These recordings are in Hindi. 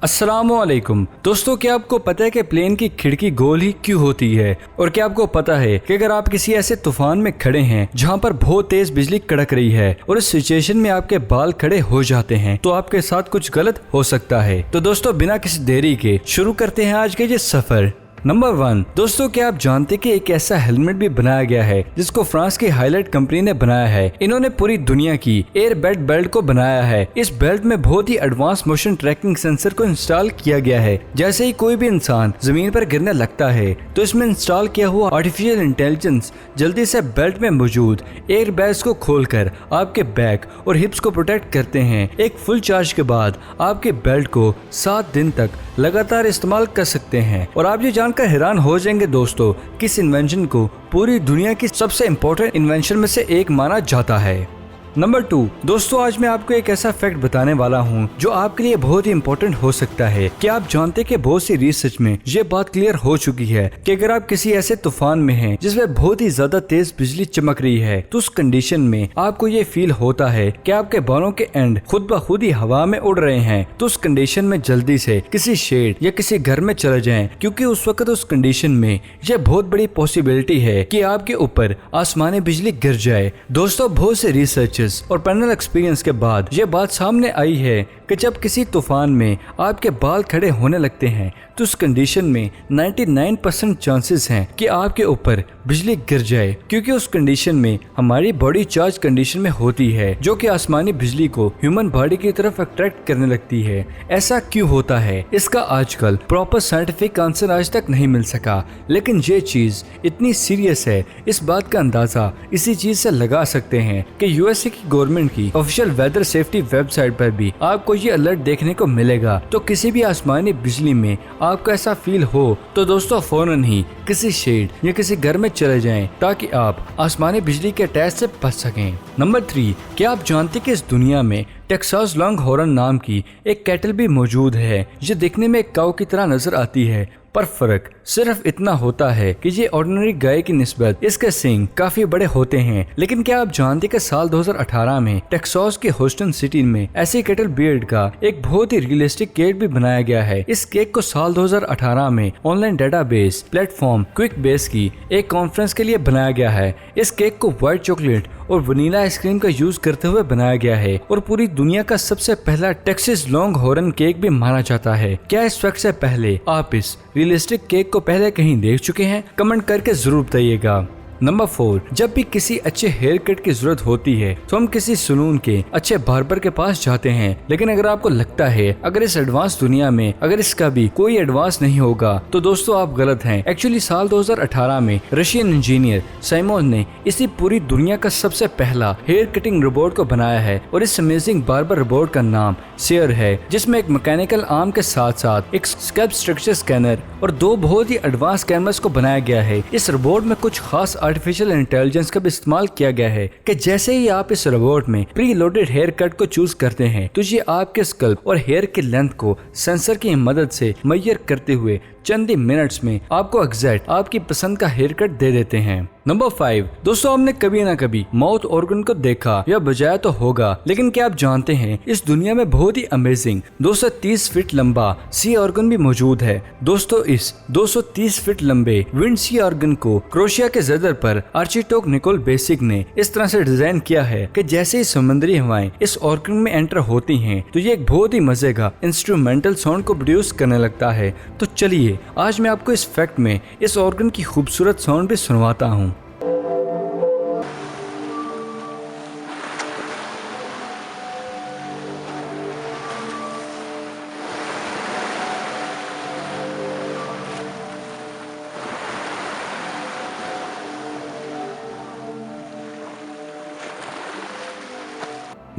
अस्सलामुअलैकुम दोस्तों, क्या आपको पता है कि प्लेन की खिड़की गोल ही क्यों होती है? और क्या आपको पता है कि अगर आप किसी ऐसे तूफान में खड़े हैं जहां पर बहुत तेज बिजली कड़क रही है और इस सिचुएशन में आपके बाल खड़े हो जाते हैं तो आपके साथ कुछ गलत हो सकता है। तो दोस्तों, बिना किसी देरी के शुरू करते हैं आज के ये सफर। नंबर 1, दोस्तों क्या आप जानते कि एक ऐसा हेलमेट भी बनाया गया है जिसको फ्रांस की हाईलाइट कंपनी ने बनाया है। इन्होंने पूरी दुनिया की एयर बेड बेल्ट को बनाया है। इस बेल्ट में बहुत ही एडवांस मोशन ट्रैकिंग सेंसर को इंस्टॉल किया गया है। जैसे ही कोई भी इंसान जमीन पर गिरने लगता है तो इसमें इंस्टॉल किया हुआ आर्टिफिशियल इंटेलिजेंस जल्दी से बेल्ट में मौजूद एयर बैग्स को खोलकर आपके बैक और हिप्स को प्रोटेक्ट करते हैं। एक फुल चार्ज के बाद आपके बेल्ट को 7 दिन तक लगातार इस्तेमाल कर सकते हैं। और आप ये जानकर हैरान हो जाएंगे दोस्तों कि इस इन्वेंशन को पूरी दुनिया की सबसे इम्पोर्टेंट इन्वेंशन में से एक माना जाता है। नंबर 2, दोस्तों आज मैं आपको एक ऐसा फैक्ट बताने वाला हूँ जो आपके लिए बहुत ही इम्पोर्टेंट हो सकता है। क्या आप जानते कि बहुत सी रिसर्च में ये बात क्लियर हो चुकी है कि अगर आप किसी ऐसे तूफान में हैं जिसमें बहुत ही ज्यादा तेज बिजली चमक रही है तो उस कंडीशन में आपको ये फील होता है कि आपके बालों के एंड खुद ब खुद ही हवा में उड़ रहे हैं, तो उस कंडीशन में जल्दी से किसी शेड या किसी घर में चले जाएं, क्योंकि उस वक्त उस कंडीशन में यह बहुत बड़ी पॉसिबिलिटी है कि आपके ऊपर आसमानी बिजली गिर जाए। दोस्तों बहुत से रिसर्च और पर्सनल एक्सपीरियंस के बाद यह बात सामने आई है कि जब किसी तूफान में आपके बाल खड़े होने लगते हैं तो उस कंडीशन में 99% चांसेस हैं कि आपके ऊपर बिजली गिर जाए, क्योंकि उस कंडीशन में हमारी बॉडी चार्ज कंडीशन में होती है जो कि आसमानी बिजली को ह्यूमन बॉडी की तरफ अट्रैक्ट करने लगती है। ऐसा क्यों होता है इसका आजकल प्रॉपर साइंटिफिक आंसर आज तक नहीं मिल सका, लेकिन ये चीज इतनी सीरियस है इस बात का अंदाजा इसी चीज से लगा सकते हैं कि यूएसए की गवर्नमेंट की ऑफिशियल वेदर सेफ्टी वेबसाइट पर भी आपको ये अलर्ट देखने को मिलेगा। तो किसी भी आसमानी बिजली में आपको ऐसा फील हो तो दोस्तों फौरन ही किसी शेड या किसी घर में चले जाएं ताकि आप आसमानी बिजली के अटैक से बच सकें। नंबर 3, क्या आप जानते कि इस दुनिया में टेक्सास लॉन्ग हॉर्न नाम की एक कैटल भी मौजूद है जो दिखने में एक काऊ की तरह नजर आती है, पर फर्क सिर्फ इतना होता है कि ये ऑर्डिनरी गाय की निस्बत इसके सींग काफी बड़े होते हैं। लेकिन क्या आप जानते कि साल 2018 में टेक्सास के ह्यूस्टन सिटी में ऐसी कैटल बियर्ड का एक बहुत ही रियलिस्टिक केक भी बनाया गया है। इस केक को साल 2018 में online database platform quick base की एक कॉन्फ्रेंस के लिए बनाया गया है। इस केक को व्हाइट चॉकलेट और वनीला आइसक्रीम का यूज करते हुए बनाया गया है और पूरी दुनिया का सबसे पहला टेक्सास लॉन्ग हॉर्न केक भी माना जाता है। क्या इस फैक्ट से पहले आप इस रियलिस्टिक केक को पहले कहीं देख चुके हैं? कमेंट करके जरूर बताइएगा। नंबर 4, जब भी किसी अच्छे हेयर कट की जरूरत होती है तो हम किसी सलून के अच्छे बार्बर के पास जाते हैं। लेकिन अगर आपको लगता है अगर इस एडवांस दुनिया में अगर इसका भी कोई एडवांस नहीं होगा तो दोस्तों आप गलत हैं। एक्चुअली साल 2018 में रशियन इंजीनियर साइमोन ने इसी पूरी दुनिया का सबसे पहला हेयर कटिंग रोबोट को बनाया है और इस अमेजिंग बार्बर रोबोट का नाम शेयर है, जिसमें एक मैकेनिकल आर्म के साथ साथ एक स्कैल्प स्ट्रक्चर स्कैनर और 2 बहुत ही एडवांस कैमरास को बनाया गया है। इस रोबोट में कुछ खास आर्टिफिशियल इंटेलिजेंस का भी इस्तेमाल किया गया है कि जैसे ही आप इस रोबोट में प्री लोडेड हेयर कट को चूज करते हैं तो ये आपके स्कल्प और हेयर की लेंथ को सेंसर की मदद से मेजर करते हुए चंद ही मिनट्स में आपको एग्जैक्ट आपकी पसंद का हेयर कट दे देते हैं। नंबर 5, दोस्तों आपने कभी ना कभी माउथ ऑर्गन को देखा या बजाया तो होगा, लेकिन क्या आप जानते हैं इस दुनिया में बहुत ही अमेजिंग 230 फीट लंबा सी ऑर्गन भी मौजूद है। दोस्तों इस 230 फीट लंबे विंड सी ऑर्गन को क्रोशिया के जदर पर आर्किटेक्ट निकोल बेसिक ने इस तरह से डिजाइन किया है कि जैसे ही समुद्री हवाएं इस ऑर्गन में एंटर होती हैं तो ये एक बहुत ही मजे का इंस्ट्रूमेंटल साउंड को प्रोड्यूस करने लगता है। तो चलिए आज मैं आपको इस फैक्ट में इस ऑर्गन की खूबसूरत साउंड भी सुनवाता हूँ।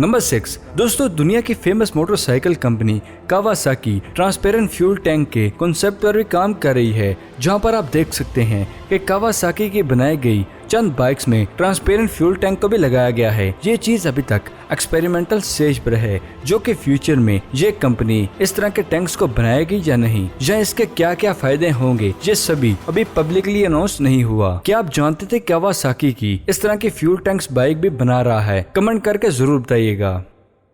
नंबर 6, दोस्तों दुनिया की famous motorcycle company Kawasaki transparent fuel tank के कॉन्सेप्ट पर भी काम कर रही है, जहां पर आप देख सकते हैं कि कावासाकी की बनाई गई चंद बाइक्स में ट्रांसपेरेंट फ्यूल टैंक को भी लगाया गया है। ये चीज अभी तक एक्सपेरिमेंटल स्टेज पर है, जो कि फ्यूचर में ये कंपनी इस तरह के टैंक्स को बनाएगी या नहीं, या इसके क्या क्या फायदे होंगे, ये सभी अभी पब्लिकली अनाउंस नहीं हुआ। क्या आप जानते थे कावासाकी की इस तरह की फ्यूल टैंक्स बाइक भी बना रहा है? कमेंट करके जरूर बताइएगा।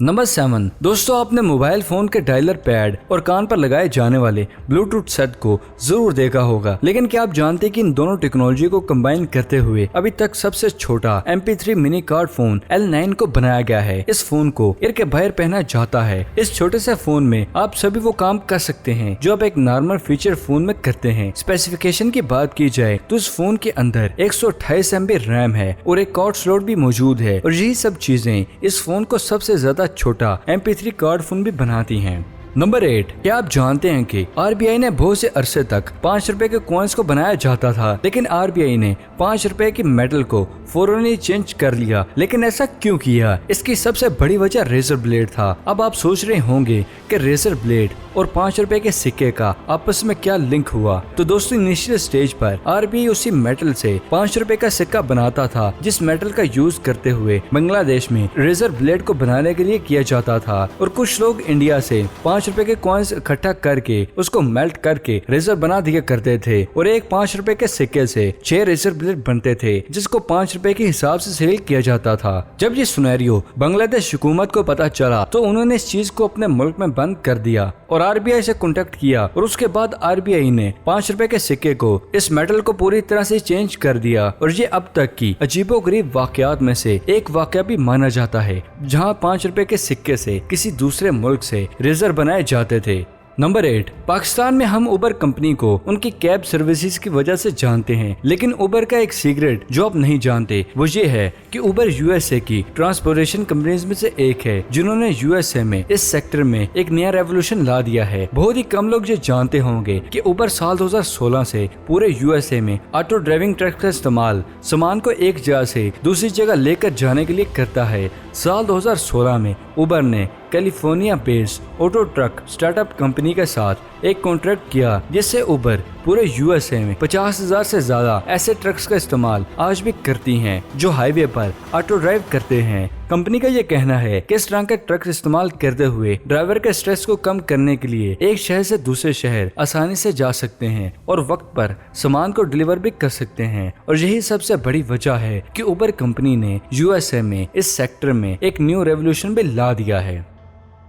नंबर 7 दोस्तों, आपने मोबाइल फोन के डायलर पैड और कान पर लगाए जाने वाले ब्लूटूथ सेट को जरूर देखा होगा, लेकिन क्या आप जानते हैं कि इन दोनों टेक्नोलॉजी को कंबाइन करते हुए अभी तक सबसे छोटा MP3 mini card phone L9 को बनाया गया है। इस फोन को ईयर के बाहर पहना जाता है। इस छोटे से फोन में आप सभी वो काम कर सकते हैं जो आप एक नॉर्मल फीचर फोन में करते हैं। स्पेसिफिकेशन की बात की जाए तो इस फोन के अंदर 128 MB रैम है और एक कार्ड स्लॉट भी मौजूद है, और यही सब चीजें इस फोन को सबसे ज्यादा छोटा MP3 कार्ड फोन भी बनाती हैं। नंबर 8, क्या आप जानते हैं कि RBI ने बहुत से अरसे तक 5 रुपए के कॉइन्स को बनाया जाता था, लेकिन RBI ने 5 रुपए की मेटल को फौरन ही चेंज कर लिया। लेकिन ऐसा क्यों किया? इसकी सबसे बड़ी वजह रेजर ब्लेड था। अब आप सोच रहे होंगे कि रेजर ब्लेड और 5 रुपए के सिक्के का आपस में क्या लिंक हुआ? तो दोस्तों, इनिशियल स्टेज पर RBI उसी मेटल से 5 रुपए का सिक्का बनाता था, जिस मेटल का यूज करते हुए बांग्लादेश में रेजर ब्लेड को बनाने के लिए किया जाता था। और कुछ लोग इंडिया से 5 रुपए के कॉइन्स इकट्ठा करके उसको मेल्ट करके रेजर बना दिया करते थे, और एक 5 रुपए के सिक्के से 6 रेजर ब्लेड बनते थे, जिसको 5 रुपए के हिसाब से सेल किया जाता था। जब ये सिनेरियो बांग्लादेश हुकूमत को पता चला तो उन्होंने इस चीज को अपने मुल्क में बंद कर दिया और RBI से कांटेक्ट किया, और उसके बाद RBI ने 5 रुपए के सिक्के को, इस मेटल को पूरी तरह से चेंज कर दिया। और ये अब तक की अजीबोगरीब वाकयात में से एक वाकया भी माना जाता है, जहां 5 रुपए के सिक्के से किसी दूसरे मुल्क से रेजर बनाए जाते थे। नंबर 8, पाकिस्तान में हम उबर कंपनी को उनकी कैब सर्विसेज की वजह से जानते हैं, लेकिन उबर का एक सीक्रेट जो आप नहीं जानते वो ये है कि उबर USA की ट्रांसपोर्टेशन कंपनीज में से एक है, जिन्होंने USA में इस सेक्टर में एक नया रेवोल्यूशन ला दिया है। बहुत ही कम लोग ये जानते होंगे कि उबर साल 2016 से पूरे USA में ऑटो ड्राइविंग ट्रक का इस्तेमाल सामान को एक जगह से दूसरी जगह लेकर जाने के लिए करता है। साल 2016 में उबर ने California based auto truck startup company के साथ एक कॉन्ट्रैक्ट किया, जिससे उबर पूरे USA में 50,000 से ज्यादा ऐसे ट्रक्स का इस्तेमाल आज भी करती हैं जो हाईवे पर ऑटो ड्राइव करते हैं। कंपनी का ये कहना है कि इस तरह के ट्रक इस्तेमाल करते हुए ड्राइवर के स्ट्रेस को कम करने के लिए एक शहर से दूसरे शहर आसानी से जा सकते हैं और वक्त पर सामान को डिलीवर भी कर सकते हैं। और यही सबसे बड़ी वजह है कि उबर कंपनी ने USA में इस सेक्टर में एक न्यू रेवोल्यूशन भी ला दिया है।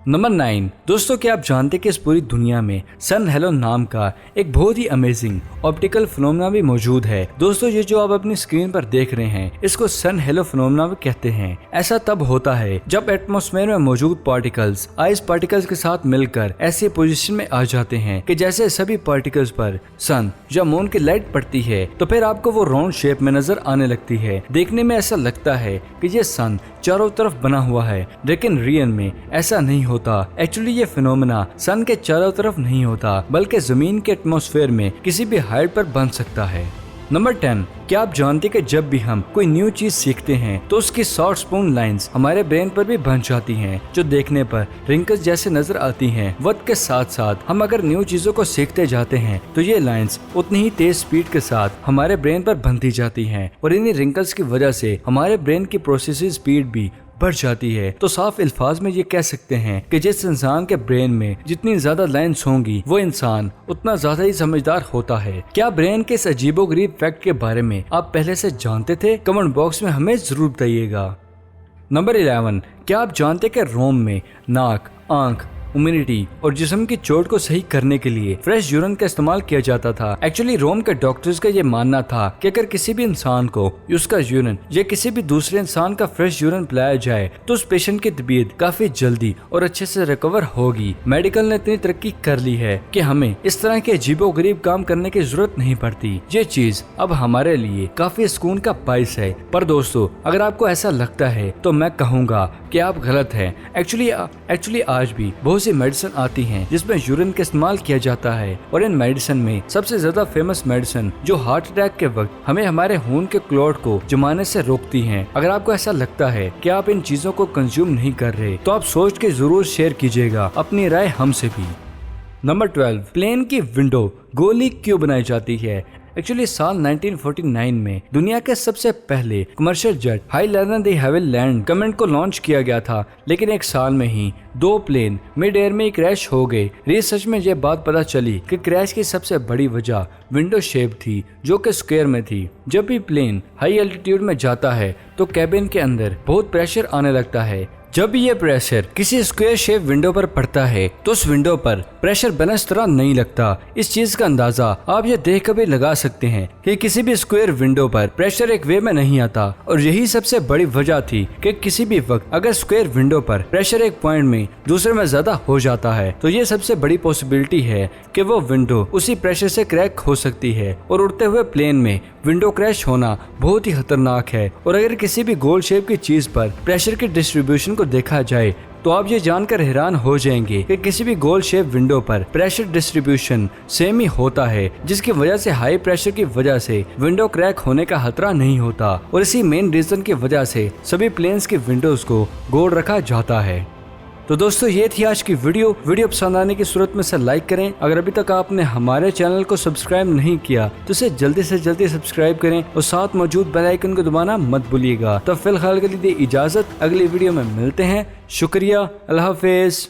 नंबर 9, दोस्तों, क्या आप जानते कि इस पूरी दुनिया में सन हेलो नाम का एक बहुत ही अमेजिंग ऑप्टिकल फिनोमेना भी मौजूद है। दोस्तों, ये जो आप अपनी स्क्रीन पर देख रहे हैं, इसको सन हेलो फिनोमेना भी कहते हैं। ऐसा तब होता है जब एटमॉस्फेयर में मौजूद पार्टिकल्स आइस पार्टिकल्स के साथ मिलकर ऐसी पोजीशन में आ जाते हैं कि जैसे सभी पार्टिकल्स पर सन या मून की लाइट पड़ती है, तो फिर आपको वो राउंड शेप में नजर आने लगती है। देखने में ऐसा लगता है कि ये सन चारों तरफ बना हुआ है, लेकिन रियल में ऐसा नहीं होता। एक्चुअली ये फिनोमेना सन के चारों तरफ नहीं होता, बल्कि जमीन के एटमॉस्फेयर में किसी भी हाइट पर बन सकता है। नंबर 10, क्या आप जानते कि जब भी हम कोई न्यू चीज सीखते हैं तो उसकी शॉर्ट स्पून लाइंस हमारे ब्रेन पर भी बन जाती हैं, जो देखने पर रिंकल्स जैसे नजर आती हैं। वक्त के साथ साथ हम अगर न्यू चीजों को सीखते जाते हैं तो ये लाइंस उतनी ही तेज स्पीड के साथ हमारे ब्रेन पर बनती जाती हैं, और इन्हीं रिंकल्स की वजह से हमारे ब्रेन की प्रोसेसिंग स्पीड भी बढ़ जाती है। तो साफ अल्फाज में ये कह सकते हैं कि जिस इंसान के ब्रेन में जितनी ज्यादा लाइंस होंगी वो इंसान उतना ज्यादा ही समझदार होता है। क्या ब्रेन के इस अजीबोगरीब फैक्ट के बारे में आप पहले से जानते थे? कमेंट बॉक्स में हमें जरूर बताइएगा। नंबर 11, क्या आप जानते कि रोम में नाक, आंख, इम्यूनिटी और जिस्म की चोट को सही करने के लिए फ्रेश यूरिन का इस्तेमाल किया जाता था। एक्चुअली रोम के डॉक्टर्स का ये मानना था कि अगर किसी भी इंसान को उसका यूरिन या किसी भी दूसरे इंसान का फ्रेश यूरिन पिलाया जाए तो उस पेशेंट की तबीयत काफी जल्दी और अच्छे से रिकवर होगी। मेडिकल ने इतनी तरक्की कर ली है कि हमें इस तरह के अजीबोगरीब काम करने की जरूरत नहीं पड़ती। ये चीज अब हमारे लिए काफी सुकून का बाइस है। पर दोस्तों, अगर आपको ऐसा लगता है तो मैं कहूँगा कि आप गलत हैं। एक्चुअली आज भी बहुत सी मेडिसिन आती हैं जिसमें यूरिन का इस्तेमाल किया जाता है, और इन मेडिसिन में सबसे ज्यादा फेमस मेडिसिन जो हार्ट अटैक के वक्त हमें हमारे खून के क्लॉट को जमाने से रोकती हैं। अगर आपको ऐसा लगता है कि आप इन चीजों को कंज्यूम नहीं कर रहे तो आप सोच के जरूर शेयर कीजिएगा अपनी राय हमसे भी। नंबर 12, प्लेन की विंडो गोली क्यों बनाई जाती है? एक्चुअली साल 1949 में दुनिया के सबसे पहले commercial jet Highlander the Havilland comment को लॉन्च किया गया था, लेकिन एक साल में ही 2 प्लेन मिड एयर में क्रैश हो गए। रिसर्च में यह बात पता चली कि क्रैश की सबसे बड़ी वजह विंडो शेप थी, जो कि स्क्वायर में थी। जब भी प्लेन हाई एल्टीट्यूड में जाता है तो कैबिन के अंदर बहुत प्रेशर आने लगता है, जब भी ये प्रेशर किसी स्क्वायर शेप विंडो पर पड़ता है तो उस विंडो पर प्रेशर बैलेंस तरह नहीं लगता। इस चीज का अंदाजा आप ये देख कर भी लगा सकते हैं कि किसी भी स्क्वायर विंडो पर प्रेशर एक वे में नहीं आता, और यही सबसे बड़ी वजह थी कि किसी भी वक्त अगर स्क्वायर विंडो पर प्रेशर एक पॉइंट में दूसरे में ज्यादा हो जाता है तो ये सबसे बड़ी पॉसिबिलिटी है कि वो विंडो उसी प्रेशर से क्रैक हो सकती है, और उड़ते हुए प्लेन में विंडो क्रैश होना बहुत ही खतरनाक है। और अगर किसी भी गोल शेप की चीज पर प्रेशर की डिस्ट्रीब्यूशन को देखा जाए तो आप ये जानकर हैरान हो जाएंगे कि किसी भी गोल शेप विंडो पर प्रेशर डिस्ट्रीब्यूशन सेम ही होता है, जिसकी वजह से हाई प्रेशर की वजह से विंडो क्रैक होने का खतरा नहीं होता। और इसी मेन रीजन की वजह से सभी प्लेन्स की विंडोज को गोल रखा जाता है। तो दोस्तों ये थी आज की वीडियो पसंद आने की सूरत में से लाइक करें। अगर अभी तक आपने हमारे चैनल को सब्सक्राइब नहीं किया तो इसे जल्दी से जल्दी सब्सक्राइब करें और साथ मौजूद बेल आइकन को दबाना मत भूलिएगा। तो फिलहाल के लिए इजाजत, अगली वीडियो में मिलते हैं। शुक्रिया, अल्लाह हाफिज।